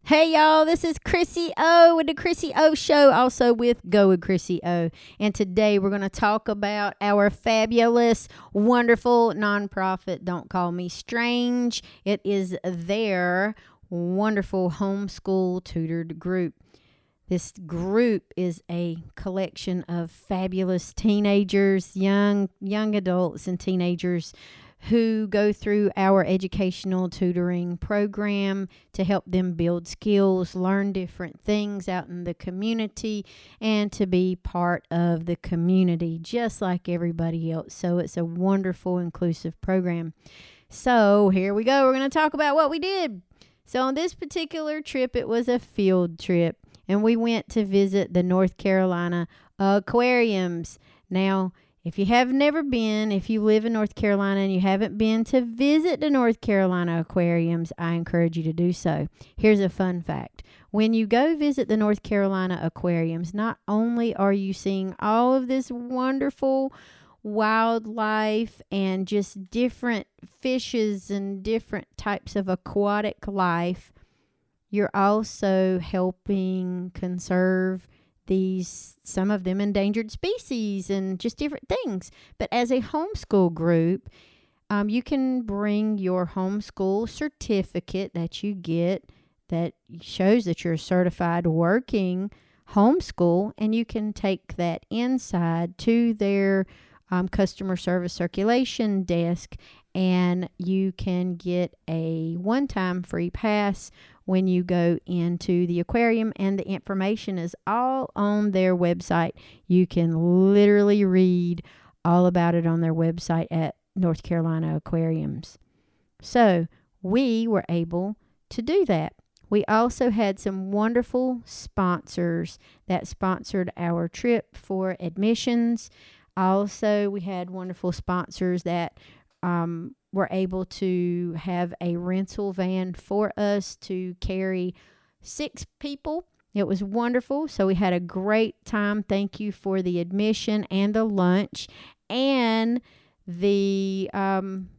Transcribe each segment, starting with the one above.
Hey y'all, this is Chrissy O with the Chrissy O Show, also with Go with Chrissy O. And today we're going to talk about our fabulous, wonderful nonprofit, Don't Call Me Strange. It is their wonderful homeschool tutored group. This group is a collection of fabulous teenagers, young adults and teenagers who go through our educational tutoring program to help them build skills, learn different things out in the community, and to be part of the community just like everybody else. So it's a wonderful, inclusive program. So here we go. We're going to talk about what we did. So on this particular trip, it was a field trip, and we went to visit the North Carolina aquariums. Now, if you have never been, if you live in North Carolina and you haven't been to visit the North Carolina aquariums, I encourage you to do so. Here's a fun fact. When you go visit the North Carolina aquariums, not only are you seeing all of this wonderful wildlife and just different fishes and different types of aquatic life, you're also helping conserve some of them endangered species and just different things. But as a homeschool group, you can bring your homeschool certificate that you get that shows that you're a certified working homeschool, and you can take that inside to their customer service circulation desk, and you can get a one-time free pass when you go into the aquarium, and the information is all on their website. You can literally read all about it on their website at North Carolina Aquariums. So we were able to do that. We also had some wonderful sponsors that sponsored our trip for admissions. Also, we had wonderful sponsors that were able to have a rental van for us to carry 6 people. It was wonderful. So we had a great time. Thank you for the admission and the lunch and the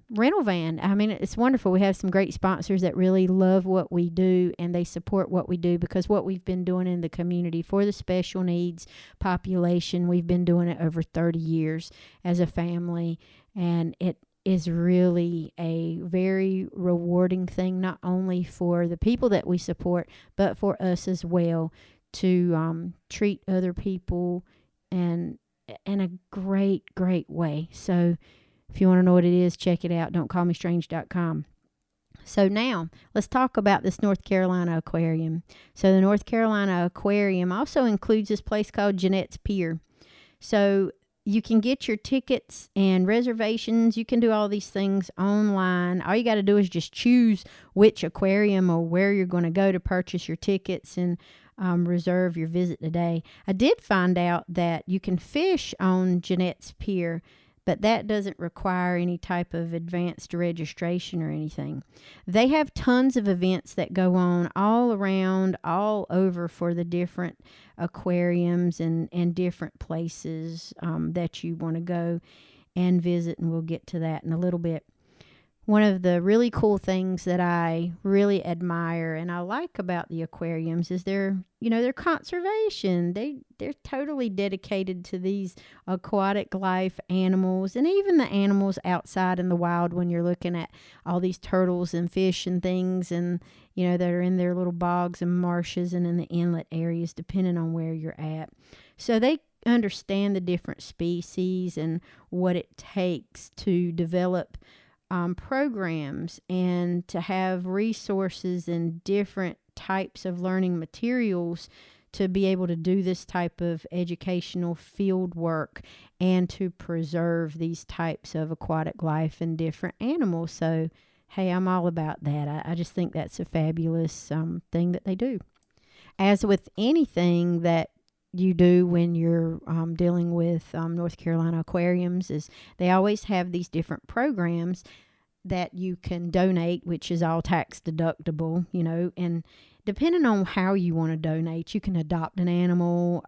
rental van. I mean, it's wonderful. We have some great sponsors that really love what we do, and they support what we do, because what we've been doing in the community for the special needs population, we've been doing it over 30 years as a family, and it is really a very rewarding thing, not only for the people that we support, but for us as well, to treat other people in a great way. So if you want to know what it is, check it out. Don'tCallMeStrange.com. So now let's talk about this North Carolina aquarium. So the North Carolina aquarium also includes this place called Jeanette's Pier. So you can get your tickets and reservations. You can do all these things online. All you got to do is just choose which aquarium or where you're going to go to purchase your tickets and reserve your visit today. I did find out that you can fish on Jeanette's Pier, but that doesn't require any type of advanced registration or anything. They have tons of events that go on all around, all over for the different aquariums and different places that you want to go and visit, and we'll get to that in a little bit. One of the really cool things that I really admire and I like about the aquariums is their conservation. They're totally dedicated to these aquatic life animals, and even the animals outside in the wild when you're looking at all these turtles and fish and things, and that are in their little bogs and marshes and in the inlet areas, depending on where you're at. So they understand the different species and what it takes to develop programs and to have resources and different types of learning materials to be able to do this type of educational field work and to preserve these types of aquatic life and different animals. So, hey, I'm all about that. I just think that's a fabulous thing that they do. As with anything that you do when you're dealing with North Carolina aquariums, is they always have these different programs that you can donate, which is all tax deductible, and depending on how you want to donate, you can adopt an animal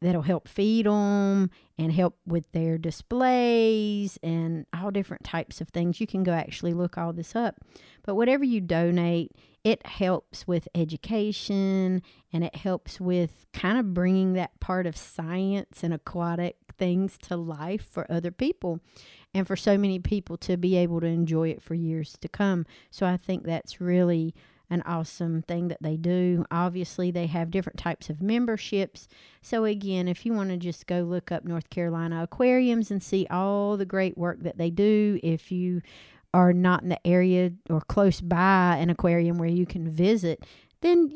that'll help feed them and help with their displays and all different types of things. You can go actually look all this up. But whatever you donate, it helps with education, and it helps with kind of bringing that part of science and aquatic things to life for other people, and for so many people to be able to enjoy it for years to come. So I think that's really an awesome thing that they do. Obviously, they have different types of memberships. So again, if you want to just go look up North Carolina aquariums and see all the great work that they do, if you are not in the area or close by an aquarium where you can visit, then,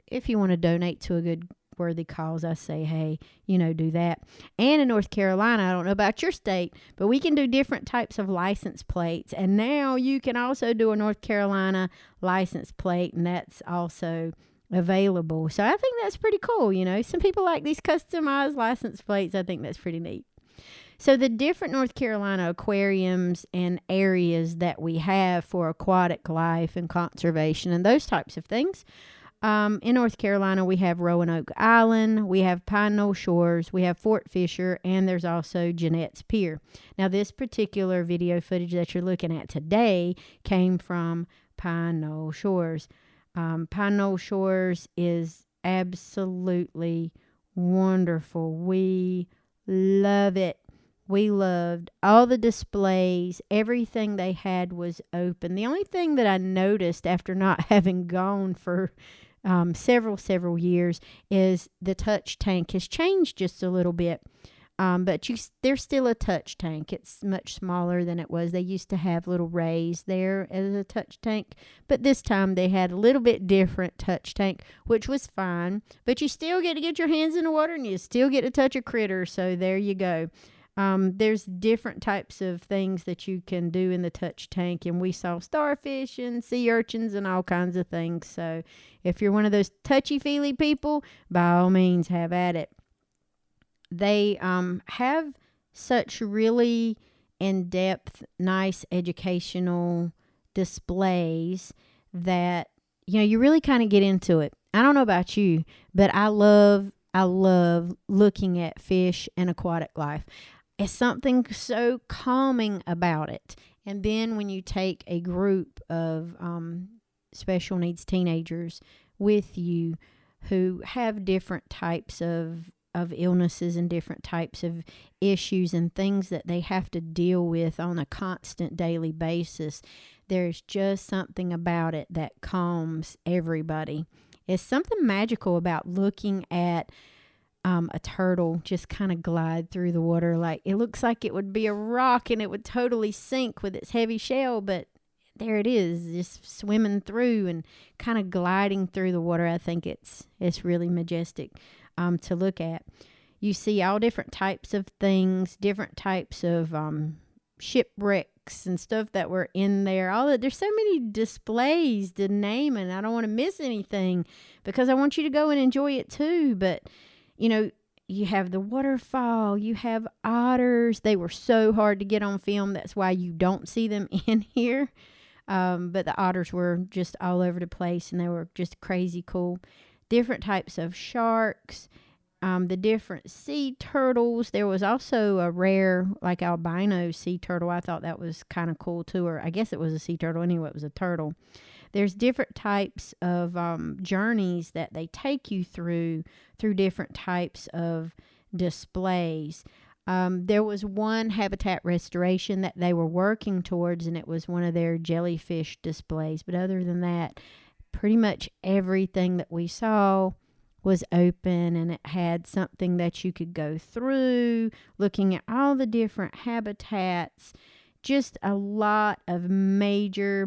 if you want to donate to a good worthy cause, I say, hey, do that. And in North Carolina, I don't know about your state, but we can do different types of license plates. And now you can also do a North Carolina license plate, and that's also available. So I think that's pretty cool. Some people like these customized license plates. I think that's pretty neat. So the different North Carolina aquariums and areas that we have for aquatic life and conservation and those types of things. In North Carolina, we have Roanoke Island, we have Pine Knoll Shores, we have Fort Fisher, and there's also Jeanette's Pier. Now, this particular video footage that you're looking at today came from Pine Knoll Shores. Pine Knoll Shores is absolutely wonderful. We love it. We loved all the displays. Everything they had was open. The only thing that I noticed after not having gone for several years is the touch tank has changed just a little bit. But there's still a touch tank. It's much smaller than it was. They used to have little rays there as a touch tank, but this time they had a little bit different touch tank, which was fine. But you still get to get your hands in the water, and you still get to touch a critter. So there you go. There's different types of things that you can do in the touch tank, and we saw starfish and sea urchins and all kinds of things. So if you're one of those touchy-feely people, by all means, have at it. They have such really in-depth, nice educational displays that, you really kind of get into it. I don't know about you, but I love looking at fish and aquatic life. It's something so calming about it. And then when you take a group of special needs teenagers with you who have different types of illnesses and different types of issues and things that they have to deal with on a constant daily basis, there's just something about it that calms everybody. It's something magical about looking at a turtle just kind of glide through the water. Like, it looks like it would be a rock and it would totally sink with its heavy shell, but there it is, just swimming through and kind of gliding through the water. I think it's really majestic to look at. You see all different types of things, different types of shipwrecks and stuff that were in there. There's so many displays to name, and I don't want to miss anything because I want you to go and enjoy it too. But you have the waterfall, you have otters. They were so hard to get on film. That's why you don't see them in here. But the otters were just all over the place, and they were just crazy cool. Different types of sharks, the different sea turtles. There was also a rare, like, albino sea turtle. I thought that was kind of cool too, or I guess it was a sea turtle. Anyway, it was a turtle. There's different types of journeys that they take you through different types of displays. There was one habitat restoration that they were working towards, and it was one of their jellyfish displays. But other than that, pretty much everything that we saw was open, and it had something that you could go through, looking at all the different habitats. Just a lot of major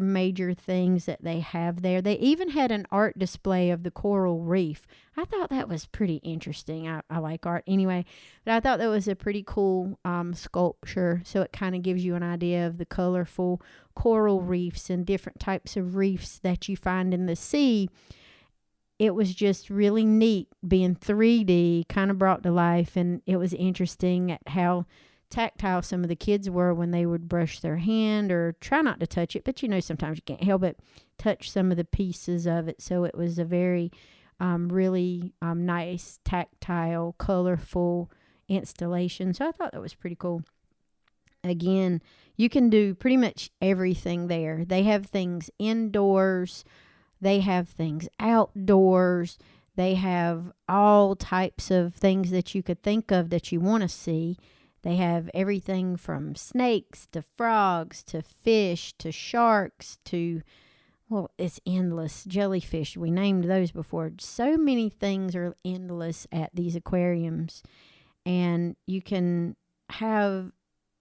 things that they have there. They even had an art display of the coral reef. I thought that was pretty interesting. I like art anyway, but I thought that was a pretty cool sculpture. So it kind of gives you an idea of the colorful coral reefs and different types of reefs that you find in the sea. It was just really neat being 3D, kind of brought to life, and it was interesting at how tactile some of the kids were when they would brush their hand or try not to touch it, but sometimes you can't help it, touch some of the pieces of it. So it was a very really nice, tactile, colorful installation. So I thought that was pretty cool. Again, you can do pretty much everything there. They have things indoors They have things outdoors. They have all types of things that you could think of that you want to see. They have everything from snakes to frogs to fish to sharks to, well, it's endless. Jellyfish, we named those before. So many things are endless at these aquariums. And you can have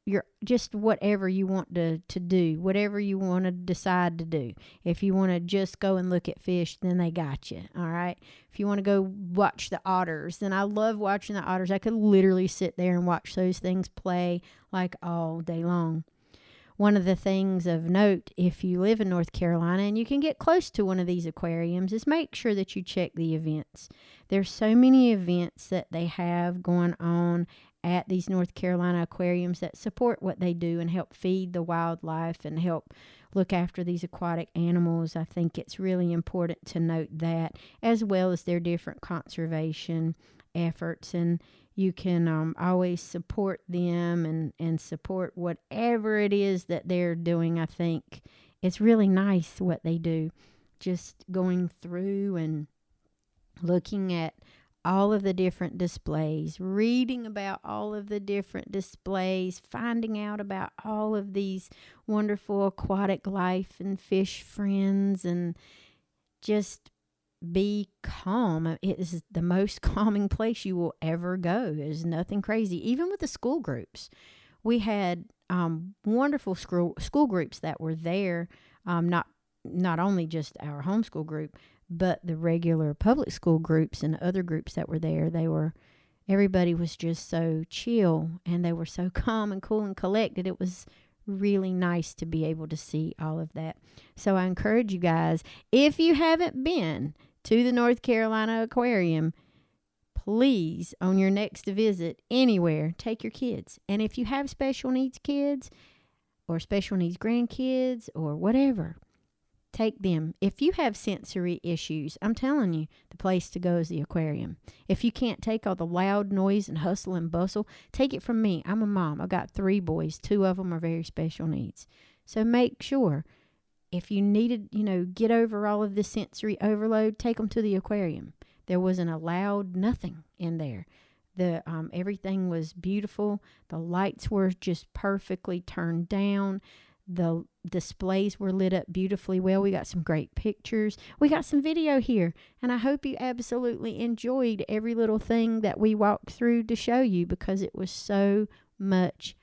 your just whatever you want to do, whatever you want to decide to do. If you want to just go and look at fish, then they got you. All right. If you want to go watch the otters, then I love watching the otters. I could literally sit there and watch those things play like all day long. One of the things of note, if you live in North Carolina and you can get close to one of these aquariums, is make sure that you check the events. There's so many events that they have going on at these North Carolina aquariums that support what they do and help feed the wildlife and help look after these aquatic animals. I think it's really important to note that, as well as their different conservation efforts. And you can always support them and support whatever it is that they're doing. I think it's really nice what they do. Just going through and looking at all of the different displays, reading about all of the different displays, finding out about all of these wonderful aquatic life and fish friends, and just be calm. It is the most calming place you will ever go. There's nothing crazy. Even with the school groups, we had wonderful school groups that were there. Not only just our homeschool group, but the regular public school groups and other groups that were there. Everybody was just so chill, and they were so calm and cool and collected. It was really nice to be able to see all of that. So I encourage you guys, if you haven't been to the North Carolina Aquarium, please, on your next visit anywhere, take your kids. And if you have special needs kids or special needs grandkids or whatever, take them. If you have sensory issues, I'm telling you, the place to go is the aquarium. If you can't take all the loud noise and hustle and bustle, take it from me. I'm a mom. I've got 3 boys. 2 of them are very special needs. So make sure, if you needed, get over all of the sensory overload, take them to the aquarium. There wasn't a loud nothing in there. Everything was beautiful. The lights were just perfectly turned down. The displays were lit up beautifully well. We got some great pictures. We got some video here. And I hope you absolutely enjoyed every little thing that we walked through to show you, because it was so much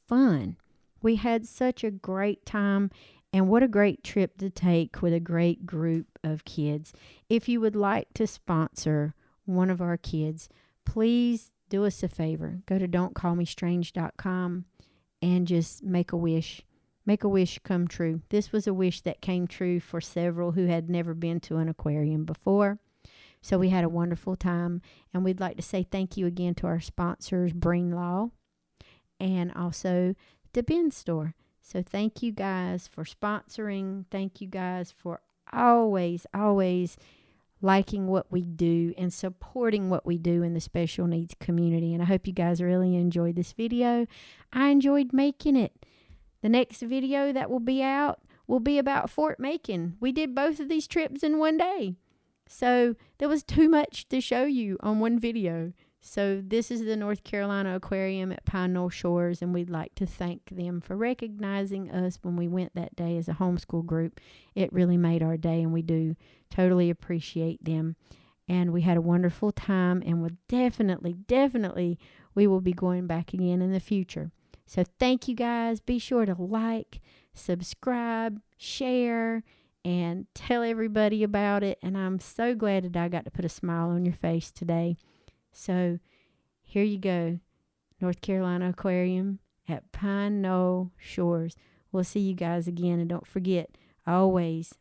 fun. We had such a great time. And what a great trip to take with a great group of kids. If you would like to sponsor one of our kids, please do us a favor. Go to don'tcallmestrange.com and just make a wish. Make a wish come true. This was a wish that came true for several who had never been to an aquarium before. So we had a wonderful time. And we'd like to say thank you again to our sponsors, Knoll, and also the Bin Store. So thank you guys for sponsoring. Thank you guys for always liking what we do and supporting what we do in the special needs community. And I hope you guys really enjoyed this video. I enjoyed making it. The next video that will be out will be about Fort Macon. We did both of these trips in one day. So there was too much to show you on one video. So this is the North Carolina Aquarium at Pine Knoll Shores, and we'd like to thank them for recognizing us when we went that day as a homeschool group. It really made our day, and we do totally appreciate them. And we had a wonderful time, and we'll definitely, we will be going back again in the future. So thank you guys. Be sure to like, subscribe, share, and tell everybody about it. And I'm so glad that I got to put a smile on your face today. So here you go, North Carolina Aquarium at Pine Knoll Shores. We'll see you guys again. And don't forget, always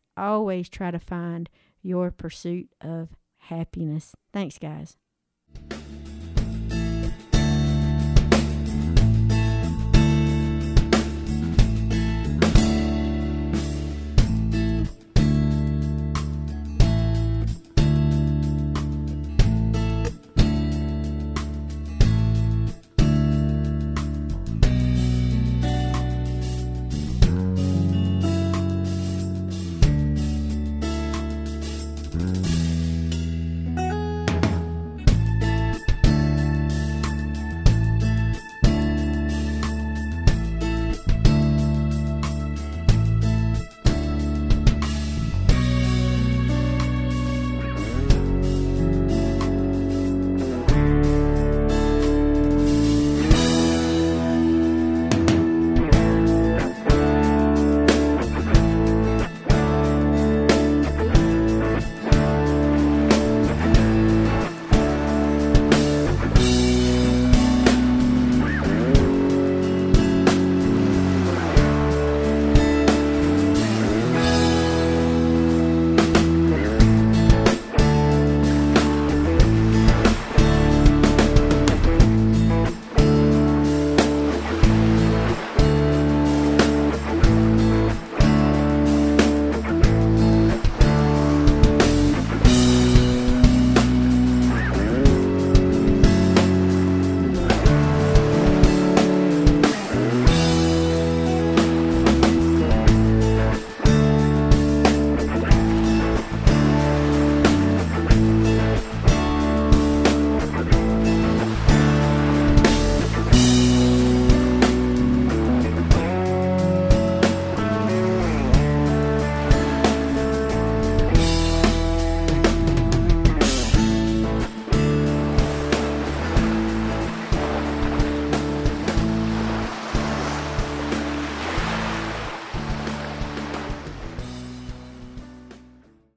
try to find your pursuit of happiness. Thanks, guys.